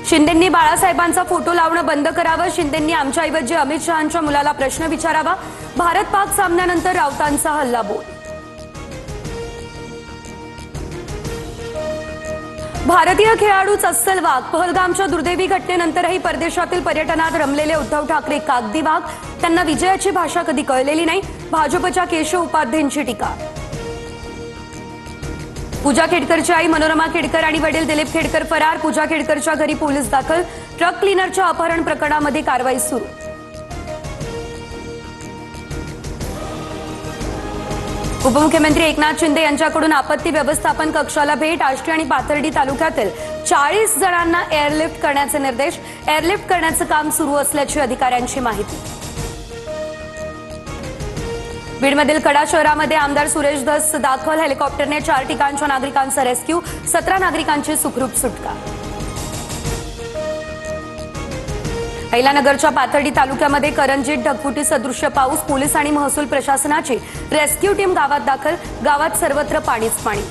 शिंदेंनी बाळासाहेबांचा photo लावणं बंद करावं. शिंदेंनी आमच्याऐवजी अमित शहांच्या मुलाला प्रश्न विचारावा. भारत पाक सामन्यानंतर राऊतांचा हल्लाबोल. भारतीय खेळाडूच अस्सल वाघ. पहलगामच्या दुर्दैवी घटनेनंतरही परदेशातील पर्यटनात रमलेले उद्धव ठाकरे कागदी वाघ. त्यांना विजयाची भाषा कधी कळलेली नाही. भाजपच्या केशव उपाध्येंची टीका. पूजा खेडकरची आई मनोरमा खेडकर आणि वडील दिलीप खेडकर फरार. पूजा खेडकरच्या घरी पोलीस दाखल. ट्रक क्लीनरच्या अपहरण प्रकरणामध्ये कारवाई सुरू. उपमुख्यमंत्री एकनाथ शिंदे यांच्याकडून आपत्ती व्यवस्थापन कक्षाला भेट. आष्टी आणि पाथर्डी तालुक्यातील 40 जणांना एअरलिफ्ट करण्याचे निर्देश. एअरलिफ्ट करण्याचं काम सुरू असल्याची अधिकाऱ्यांची माहिती. बीडमधील कडा शहरामध्ये आमदार सुरेश धस दाखल. हेलिकॉप्टरने 4 ठिकाणच्या नागरिकांचा रेस्क्यू. 17 नागरिकांची सुखरूप सुटका. अहिल्यानगरच्या पाथर्डी तालुक्यामध्ये करंजीत ढगफुटी सदृश्य पाऊस. पोलीस आणि महसूल प्रशासनाची रेस्क्यू टीम गावात दाखल. गावात सर्वत्र पाणीच पाणी.